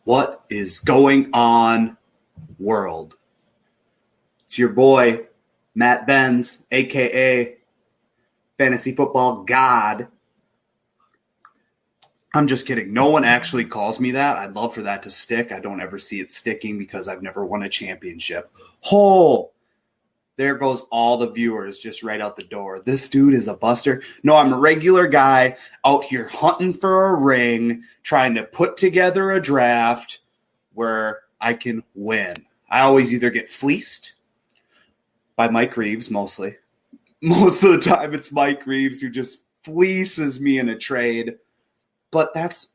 What is going on, world? It's your boy, Matt Benz, a.k.a. Fantasy Football God. I'm just kidding. No one actually calls me that. I'd love for that to stick. I don't ever see it sticking because I've never won a championship. There goes all the viewers just right out the door. This dude is a buster. No, I'm a regular guy out here hunting for a ring, trying to put together a draft where I can win. I always either get fleeced by Mike Reeves, mostly. Most of the time it's Mike Reeves who just fleeces me in a trade. But that's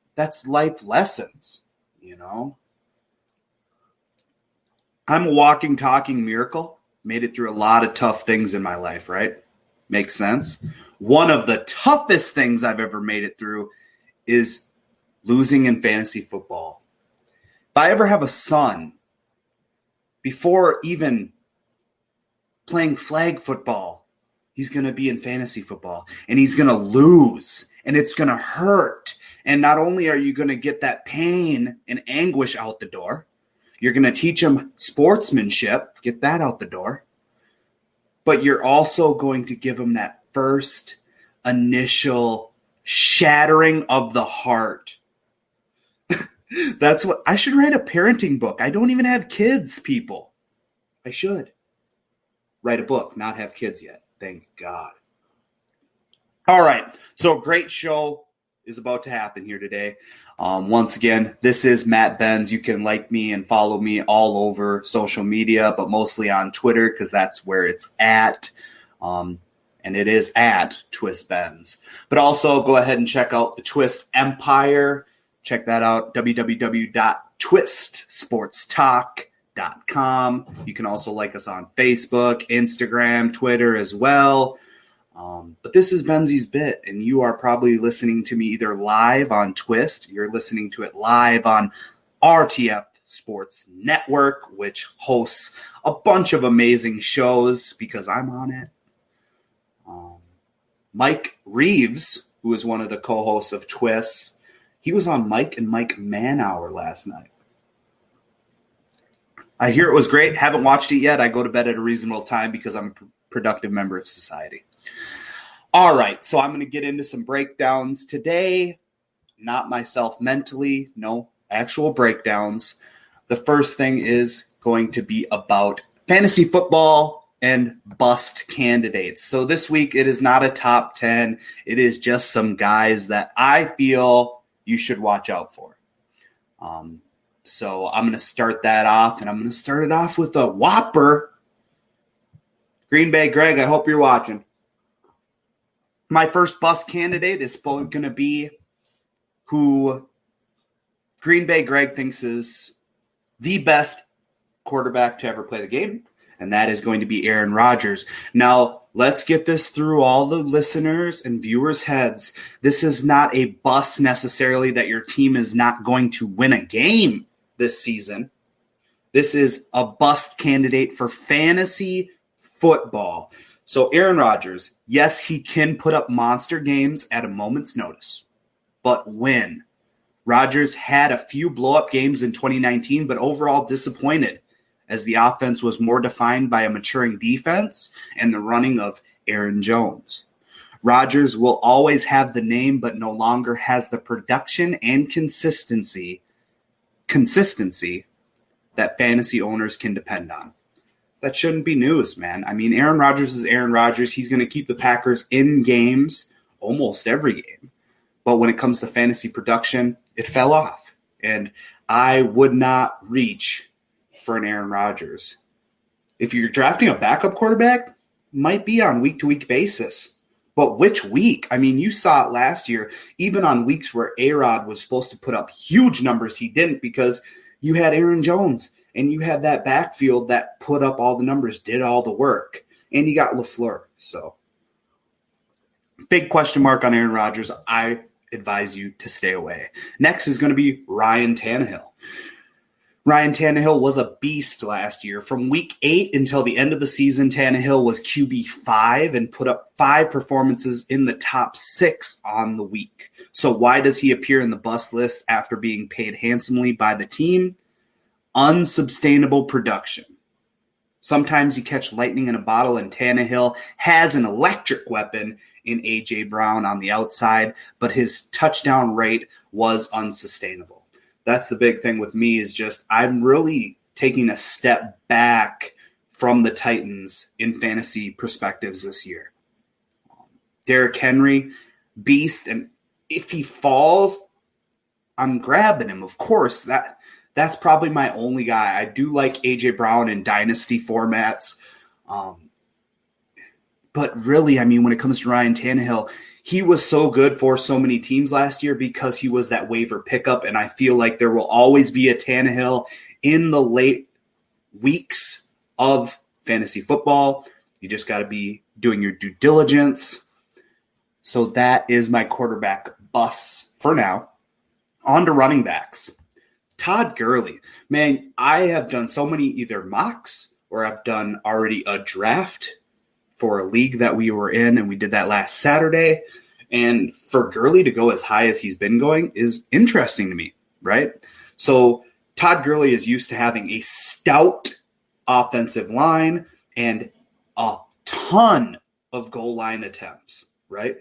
life lessons, you know? I'm a walking, talking miracle. Made it through a lot of tough things in my life, right? Makes sense. One of the toughest things I've ever made it through is losing in fantasy football. If I ever have a son, before even playing flag football, he's going to be in fantasy football, and he's going to lose, and it's going to hurt. And not only are you going to get that pain and anguish out the door, you're going to teach him sportsmanship, get that out the door. But you're also going to give him that first initial shattering of the heart. That's what I should write a parenting book. I don't even have kids, people. I should write a book, not have kids yet. Thank God. All right. So a great show is about to happen here today. Once again, this is Matt Benz. You can like me and follow me all over social media, but mostly on Twitter because that's where it's at. And it is at Twist Benz. But also go ahead and check out the Twist Empire. Check that out, www.twistsportstalk.com. You can also like us on Facebook, Instagram, Twitter as well. But this is Benzi's Bit, and you are probably listening to me either live on Twist, you're listening to it live on RTF Sports Network, which hosts a bunch of amazing shows because I'm on it. Mike Reeves, who is one of the co-hosts of Twist, he was on Mike and Mike Man Hour last night. I hear it was great. Haven't watched it yet. I go to bed at a reasonable time because I'm a productive member of society. All right, so I'm going to get into some breakdowns today. Not myself mentally, no, actual breakdowns. The first thing is going to be about fantasy football and bust candidates. So this week it is not a top 10. It is just some guys that I feel you should watch out for. So I'm going to start that off, and I'm going to start it off with a whopper. Green Bay Greg, I hope you're watching. My first bust candidate is going to be who Green Bay Greg thinks is the best quarterback to ever play the game, and that is going to be Aaron Rodgers. Now, let's get this through all the listeners' and viewers' heads. This is not a bust necessarily that your team is not going to win a game this season. This is a bust candidate for fantasy football. So Aaron Rodgers, yes, he can put up monster games at a moment's notice. But when? Rodgers had a few blow-up games in 2019, but overall disappointed as the offense was more defined by a maturing defense and the running of Aaron Jones. Rodgers will always have the name, but no longer has the production and consistency that fantasy owners can depend on. That shouldn't be news, man. I mean, Aaron Rodgers is Aaron Rodgers. He's going to keep the Packers in games almost every game. But when it comes to fantasy production, it fell off. And I would not reach for an Aaron Rodgers. If you're drafting a backup quarterback, might be on week-to-week basis. But which week? I mean, you saw it last year, even on weeks where A-Rod was supposed to put up huge numbers, he didn't because you had Aaron Jones. And you had that backfield that put up all the numbers, did all the work. And you got LaFleur. So, big question mark on Aaron Rodgers. I advise you to stay away. Next is going to be Ryan Tannehill. Ryan Tannehill was a beast last year. From week 8 until the end of the season, Tannehill was QB5 and put up 5 performances in the top 6 on the week. So why does he appear in the bust list after being paid handsomely by the team? Unsustainable production. Sometimes you catch lightning in a bottle, and Tannehill has an electric weapon in A.J. Brown on the outside, but his touchdown rate was unsustainable. That's the big thing with me, is just I'm really taking a step back from the Titans in fantasy perspectives this year. Derrick Henry, beast, and if he falls, I'm grabbing him. Of course, that's probably my only guy. I do like A.J. Brown in dynasty formats. But really, I mean, when it comes to Ryan Tannehill, he was so good for so many teams last year because he was that waiver pickup, and I feel like there will always be a Tannehill in the late weeks of fantasy football. You just got to be doing your due diligence. So that is my quarterback busts for now. On to running backs. Todd Gurley. Man, I have done so many either mocks or I've done already a draft for a league that we were in, and we did that last Saturday. And for Gurley to go as high as he's been going is interesting to me, right? So Todd Gurley is used to having a stout offensive line and a ton of goal line attempts, right?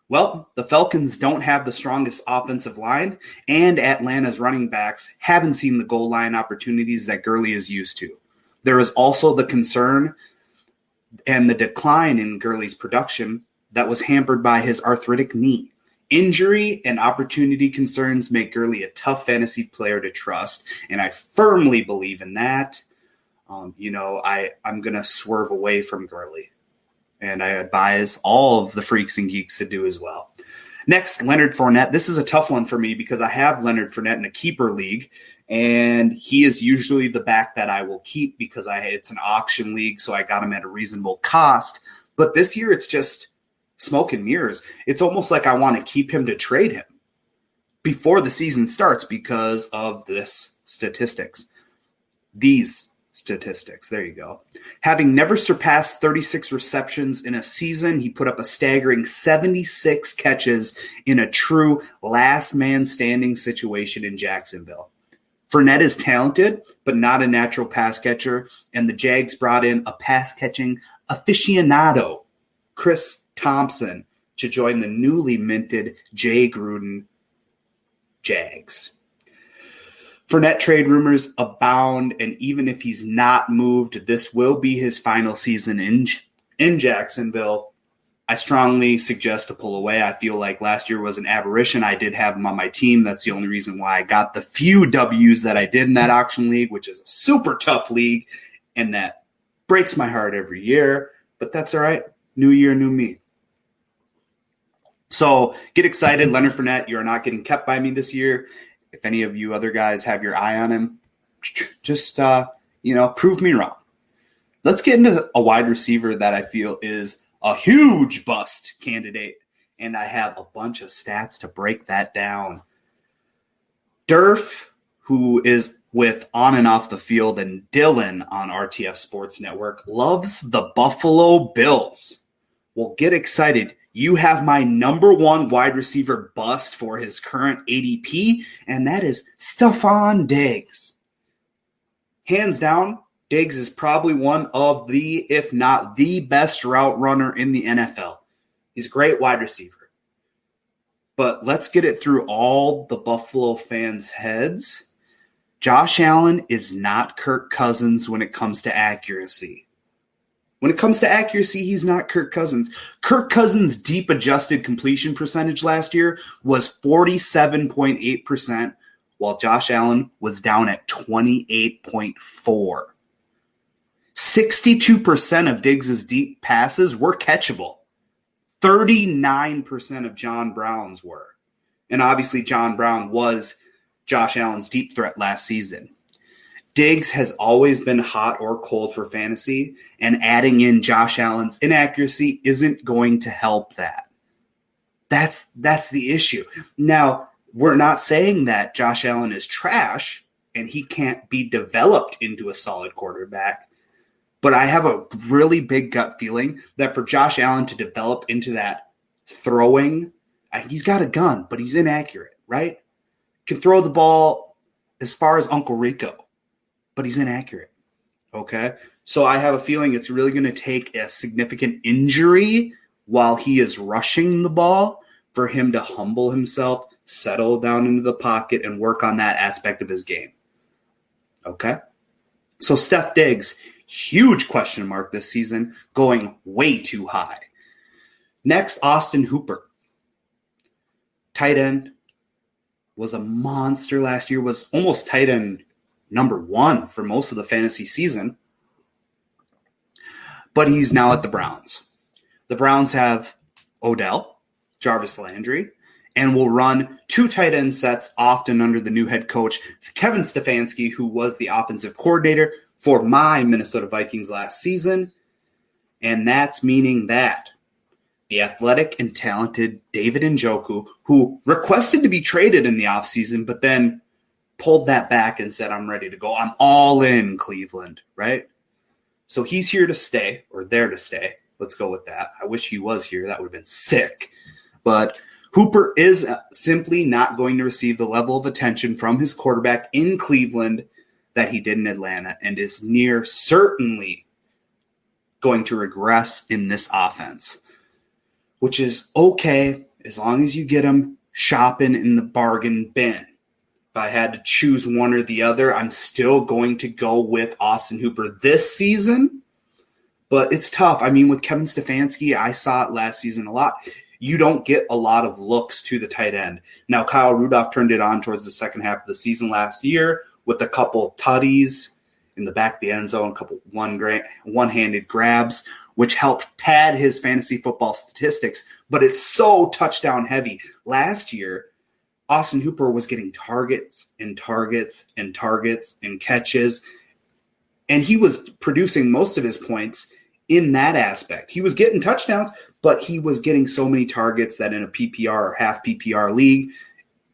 Well, the Falcons don't have the strongest offensive line, and Atlanta's running backs haven't seen the goal line opportunities that Gurley is used to. There is also the concern and the decline in Gurley's production that was hampered by his arthritic knee. Injury and opportunity concerns make Gurley a tough fantasy player to trust, and I firmly believe in that. I'm going to swerve away from Gurley, and I advise all of the freaks and geeks to do as well. Next, Leonard Fournette. This is a tough one for me because I have Leonard Fournette in a keeper league, and he is usually the back that I will keep because it's an auction league, so I got him at a reasonable cost. But this year, it's just smoke and mirrors. It's almost like I want to keep him to trade him before the season starts because of these statistics. There you go. Having never surpassed 36 receptions in a season, he put up a staggering 76 catches in a true last man standing situation in Jacksonville. Fournette is talented, but not a natural pass catcher, and the Jags brought in a pass-catching aficionado, Chris Thompson, to join the newly minted Jay Gruden Jags. Fournette trade rumors abound, and even if he's not moved, this will be his final season in Jacksonville. I strongly suggest to pull away. I feel like last year was an aberration. I did have him on my team. That's the only reason why I got the few W's that I did in that auction league, which is a super tough league, and that breaks my heart every year. But that's all right. New year, new me. So get excited. Leonard Fournette, you are not getting kept by me this year. If any of you other guys have your eye on him, just, prove me wrong. Let's get into a wide receiver that I feel is a huge bust candidate, and I have a bunch of stats to break that down. Durf, who is with On and Off the Field, and Dylan on RTF Sports Network, loves the Buffalo Bills. Well, get excited. You have my number one wide receiver bust for his current ADP, and that is Stephon Diggs. Hands down, Diggs is probably one of the, if not the best route runner in the NFL. He's a great wide receiver. But let's get it through all the Buffalo fans' heads. Josh Allen is not Kirk Cousins when it comes to accuracy. When it comes to accuracy, he's not Kirk Cousins. Kirk Cousins' deep adjusted completion percentage last year was 47.8%, while Josh Allen was down at 28.4%. 62% of Diggs' deep passes were catchable. 39% of John Brown's were. And obviously John Brown was Josh Allen's deep threat last season. Diggs has always been hot or cold for fantasy, and adding in Josh Allen's inaccuracy isn't going to help that. That's the issue. Now, we're not saying that Josh Allen is trash, and he can't be developed into a solid quarterback. But I have a really big gut feeling that for Josh Allen to develop into that throwing, he's got a gun, but he's inaccurate, right? Can throw the ball as far as Uncle Rico, but he's inaccurate, okay? So I have a feeling it's really going to take a significant injury while he is rushing the ball for him to humble himself, settle down into the pocket, and work on that aspect of his game, okay? So Steph Diggs, huge question mark this season, going way too high. Next, Austin Hooper. Tight end, was a monster last year, was almost tight end number 1 for most of the fantasy season. But he's now at the Browns. The Browns have Odell, Jarvis Landry, and will run 2 tight end sets often under the new head coach, Kevin Stefanski, who was the offensive coordinator for my Minnesota Vikings last season. And that's meaning that the athletic and talented David Njoku, who requested to be traded in the offseason, but then pulled that back and said, I'm ready to go. I'm all in, Cleveland, right? So he's here to stay, or there to stay. Let's go with that. I wish he was here. That would have been sick. But Hooper is simply not going to receive the level of attention from his quarterback in Cleveland that he did in Atlanta, and is near certainly going to regress in this offense, which is okay as long as you get him shopping in the bargain bin. If I had to choose one or the other, I'm still going to go with Austin Hooper this season, but it's tough. I mean, with Kevin Stefanski, I saw it last season a lot. You don't get a lot of looks to the tight end. Now, Kyle Rudolph turned it on towards the second half of the season last year with a couple tutties in the back of the end zone, a couple one-handed grabs, which helped pad his fantasy football statistics, but it's so touchdown heavy. Last year, Austin Hooper was getting targets and targets and targets and catches, and he was producing most of his points in that aspect. He was getting touchdowns, but he was getting so many targets that in a PPR or half PPR league,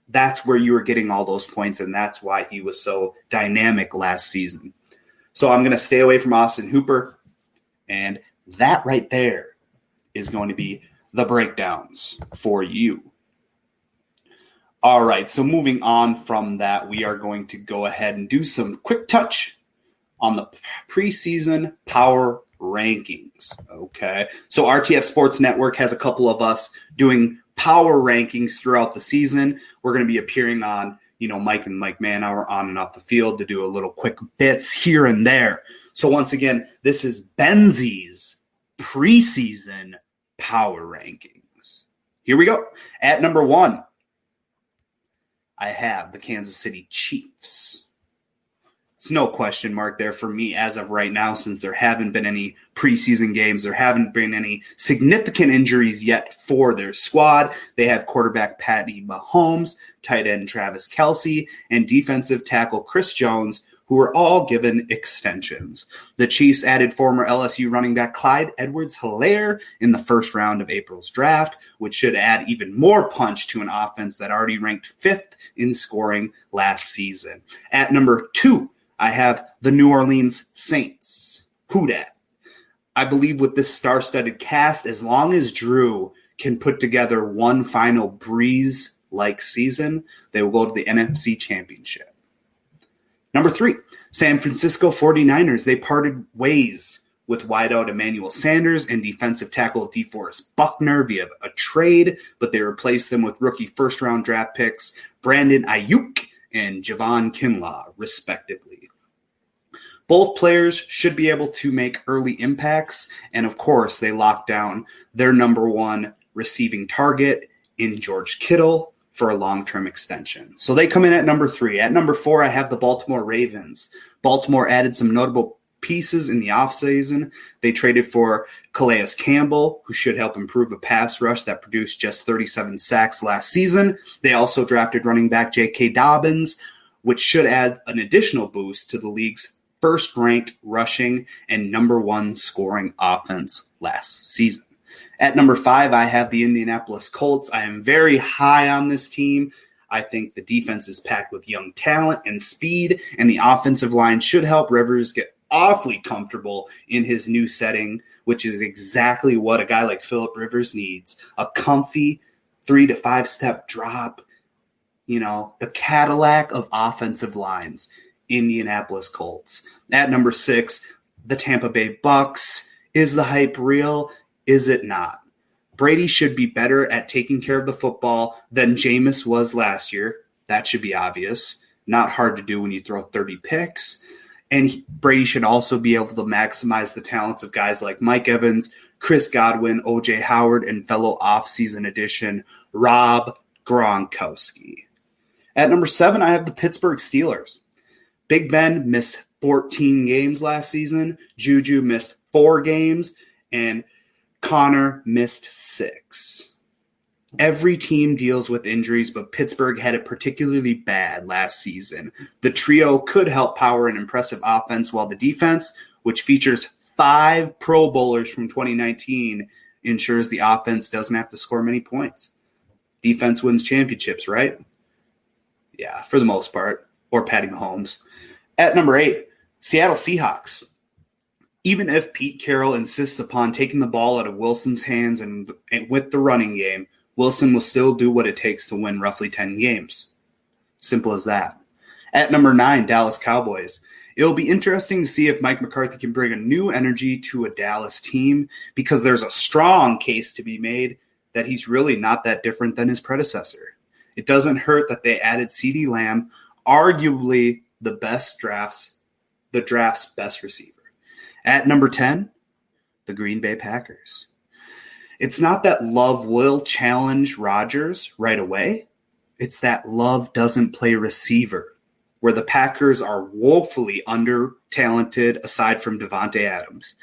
that's where you were getting all those points, and that's why he was so dynamic last season. So I'm going to stay away from Austin Hooper, and that right there is going to be the breakdowns for you. All right, so moving on from that, we are going to go ahead and do some quick touch on the preseason power rankings, okay? So RTF Sports Network has a couple of us doing power rankings throughout the season. We're going to be appearing on, Mike and Mike Manauer on and off the field to do a little quick bits here and there. So once again, this is Benzi's preseason power rankings. Here we go. At number 1, I have the Kansas City Chiefs. It's no question mark there for me as of right now, since there haven't been any preseason games. There haven't been any significant injuries yet for their squad. They have quarterback Patty Mahomes, tight end Travis Kelce, and defensive tackle Chris Jones, who were all given extensions. The Chiefs added former LSU running back Clyde Edwards-Helaire in the first round of April's draft, which should add even more punch to an offense that already ranked 5th in scoring last season. At number 2, I have the New Orleans Saints. Who dat? I believe with this star-studded cast, as long as Drew can put together one final Breeze-like season, they will go to the NFC Championship. Number 3, San Francisco 49ers. They parted ways with wideout Emmanuel Sanders and defensive tackle DeForest Buckner via a trade, but they replaced them with rookie first-round draft picks Brandon Ayuk and Javon Kinlaw, respectively. Both players should be able to make early impacts, and of course, they locked down their number 1 receiving target in George Kittle for a long-term extension. So they come in at number 3. At number 4, I have the Baltimore Ravens. Baltimore added some notable pieces in the offseason. They traded for Calais Campbell, who should help improve a pass rush that produced just 37 sacks last season. They also drafted running back J.K. Dobbins, which should add an additional boost to the league's first-ranked rushing and number 1 scoring offense last season. At number 5, I have the Indianapolis Colts. I am very high on this team. I think the defense is packed with young talent and speed, and the offensive line should help Rivers get awfully comfortable in his new setting, which is exactly what a guy like Phillip Rivers needs. A comfy 3 to 5 step drop, the Cadillac of offensive lines, Indianapolis Colts. At number 6, the Tampa Bay Bucks. Is the hype real? Is it not? Brady should be better at taking care of the football than Jameis was last year. That should be obvious. Not hard to do when you throw 30 picks. And Brady should also be able to maximize the talents of guys like Mike Evans, Chris Godwin, O.J. Howard, and fellow offseason addition Rob Gronkowski. At number 7, I have the Pittsburgh Steelers. Big Ben missed 14 games last season. Juju missed 4 games. And Connor missed 6. Every team deals with injuries, but Pittsburgh had it particularly bad last season. The trio could help power an impressive offense, while the defense, which features 5 Pro Bowlers from 2019, ensures the offense doesn't have to score many points. Defense wins championships, right? Yeah, for the most part. Or Patty Mahomes. At number 8, Seattle Seahawks. Even if Pete Carroll insists upon taking the ball out of Wilson's hands and with the running game, Wilson will still do what it takes to win roughly 10 games. Simple as that. At number 9, Dallas Cowboys. It will be interesting to see if Mike McCarthy can bring a new energy to a Dallas team, because there's a strong case to be made that he's really not that different than his predecessor. It doesn't hurt that they added CeeDee Lamb, arguably the draft's best receiver. At number 10, the Green Bay Packers. It's not that Love will challenge Rodgers right away. It's that Love doesn't play receiver, where the Packers are woefully under-talented aside from Devontae Adams.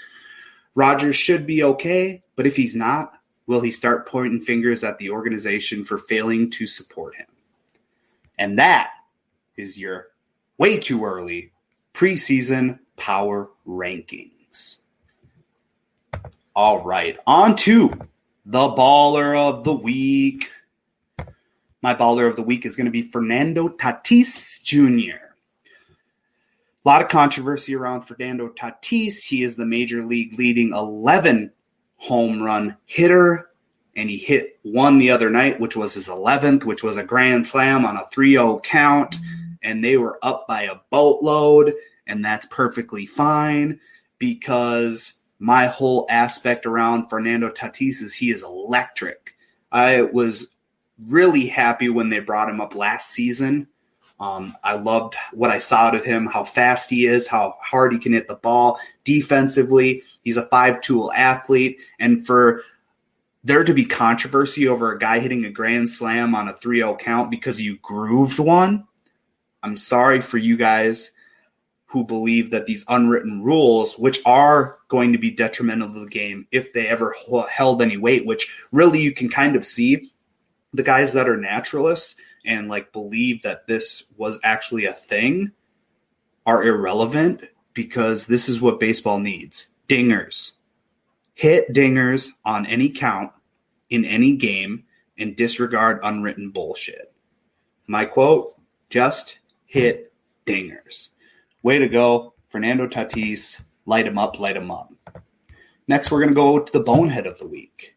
Rodgers should be okay, but if he's not, will he start pointing fingers at the organization for failing to support him? And that is your way too early preseason power rankings. All right, on to the baller of the week. My baller of the week is going to be Fernando Tatis Jr. A lot of controversy around Fernando Tatis. He is the major league leading 11 home run hitter, and he hit one the other night, which was his 11th, which was a grand slam on a 3-0 count, and they were up by a boatload, and that's perfectly fine, because my whole aspect around Fernando Tatis is he is electric. I was really happy when they brought him up last season. I loved what I saw out of him, how fast he is, how hard he can hit the ball. Defensively, he's a 5-tool athlete. And for there to be controversy over a guy hitting a grand slam on a 3-0 count because you grooved one, I'm sorry for you guys who believe that these unwritten rules, which are going to be detrimental to the game if they ever held any weight, which really you can kind of see the guys that are naturalists and like believe that this was actually a thing are irrelevant, because this is what baseball needs. Dingers. Hit dingers on any count in any game and disregard unwritten bullshit. My quote, just hit dingers. Way to go, Fernando Tatis. Light him up, light him up. Next, we're going to go to the bonehead of the week.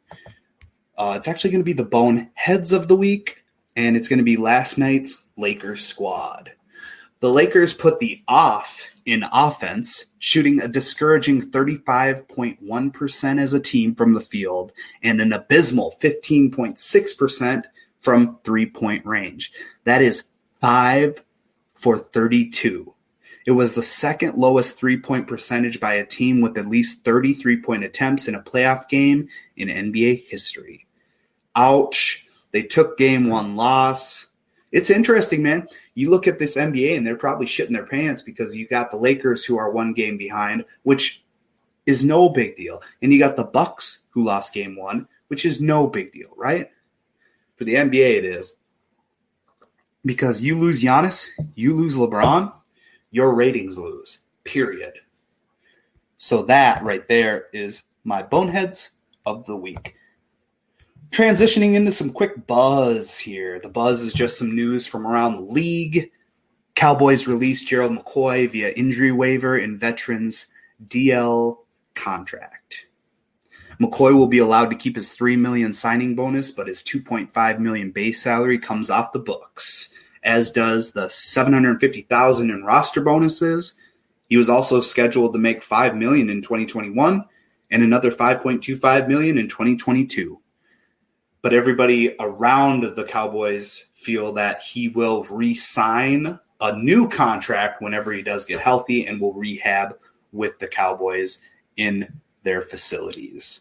It's actually going to be the boneheads of the week, and it's going to be last night's Lakers squad. The Lakers put the off in offense, shooting a discouraging 35.1% as a team from the field and an abysmal 15.6% from three-point range. That is 5 for 32. It was the second lowest three-point percentage by a team with at least 30 three-point attempts in a playoff game in NBA history. Ouch. They took game one loss. It's interesting, man. You look at this NBA and they're probably shitting their pants because you got the Lakers who are one game behind, which is no big deal. And you got the Bucks who lost game one, which is no big deal, right? For the NBA it is. Because you lose Giannis, you lose LeBron, your ratings lose, period. So that right there is my boneheads of the week. Transitioning into some quick buzz here. The buzz is just some news from around the league. Cowboys released Gerald McCoy via injury waiver in veterans DL contract. McCoy will be allowed to keep his $3 million signing bonus, but his $2.5 million base salary comes off the books, as does the $750,000 in roster bonuses. He was also scheduled to make $5 million in 2021 and another $5.25 million in 2022. But everybody around the Cowboys feel that he will re-sign a new contract whenever he does get healthy and will rehab with the Cowboys in their facilities.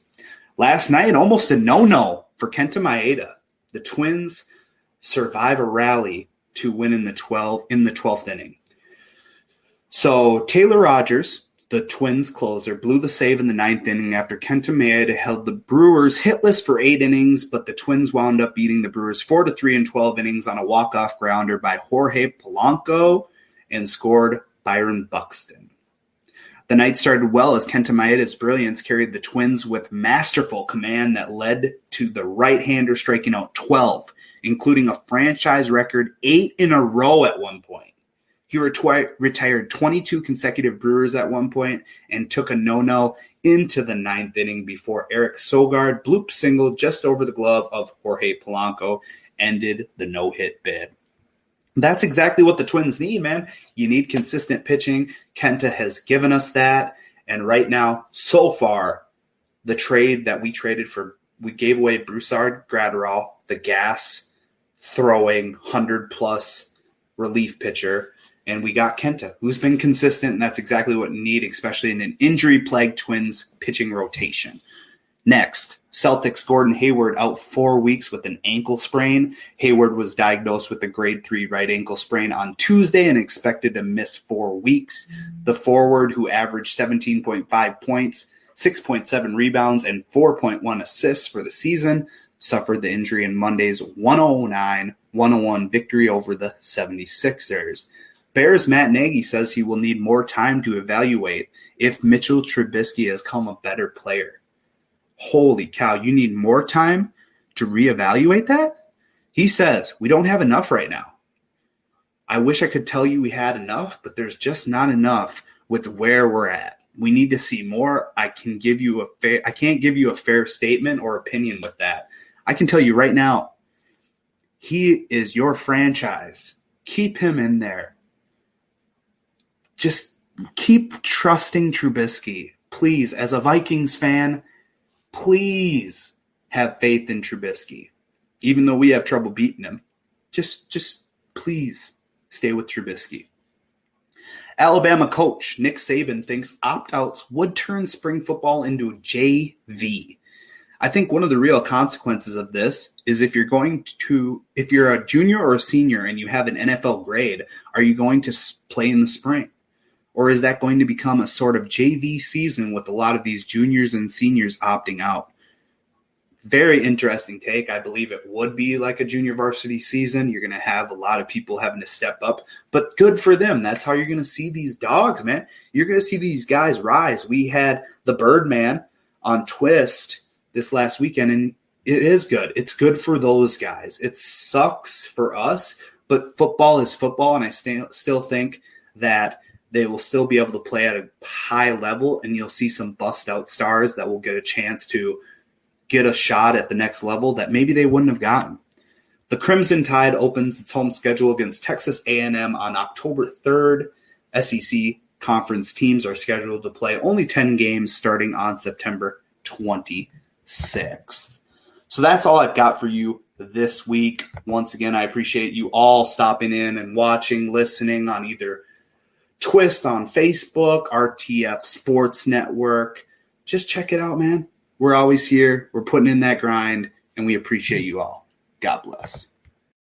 Last night, almost a no-no for Kenta Maeda. The Twins survive a rally to win in the 12th inning. So Taylor Rogers, the Twins closer, blew the save in the 9th inning after Kenta Maeda held the Brewers hitless for 8 innings, but the Twins wound up beating the Brewers 4-3 in 12 innings on a walk-off grounder by Jorge Polanco and scored Byron Buxton. The night started well as Kenta Maeda's brilliance carried the Twins with masterful command that led to the right-hander striking out 12, including a franchise record 8 in a row at one point. He retired 22 consecutive Brewers at one point and took a no-no into the 9th inning before Eric Sogard bloop single just over the glove of Jorge Polanco ended the no-hit bid. That's exactly what the Twins need, man. You need consistent pitching. Kenta has given us that. And right now, so far, the trade that we gave away Broussard Gratterall, the gas-throwing 100-plus relief pitcher, and we got Kenta, who's been consistent, and that's exactly what we need, especially in an injury-plagued Twins pitching rotation. Next, Celtics Gordon Hayward out 4 weeks with an ankle sprain. Hayward was diagnosed with a grade 3 right ankle sprain on Tuesday and expected to miss 4 weeks. The forward, who averaged 17.5 points, 6.7 rebounds, and 4.1 assists for the season, suffered the injury in Monday's 109-101 victory over the 76ers. Bears Matt Nagy says he will need more time to evaluate if Mitchell Trubisky has become a better player. Holy cow, you need more time to reevaluate that? He says, we don't have enough right now. I wish I could tell you we had enough, but there's just not enough with where we're at. We need to see more. I can't give you a fair statement or opinion with that. I can tell you right now, he is your franchise. Keep him in there. Just keep trusting Trubisky. Please, as a Vikings fan, please have faith in Trubisky. Even though we have trouble beating him, just please stay with Trubisky. Alabama coach Nick Saban thinks opt-outs would turn spring football into JV. I think one of the real consequences of this is if you're a junior or a senior and you have an NFL grade, are you going to play in the spring? Or is that going to become a sort of JV season with a lot of these juniors and seniors opting out? Very interesting take. I believe it would be like a junior varsity season. You're going to have a lot of people having to step up, but good for them. That's how you're going to see these dogs, man. You're going to see these guys rise. We had the Birdman on Twist this last weekend, and it is good. It's good for those guys. It sucks for us, but football is football, and I still think that they will still be able to play at a high level, and you'll see some bust-out stars that will get a chance to get a shot at the next level that maybe they wouldn't have gotten. The Crimson Tide opens its home schedule against Texas A&M on October 3rd. SEC conference teams are scheduled to play only 10 games starting on September 26th. So that's all I've got for you this week. Once again, I appreciate you all stopping in and watching, listening on either Twist on Facebook, RTF Sports Network. Just check it out, man. We're always here. We're putting in that grind, and we appreciate you all. God bless.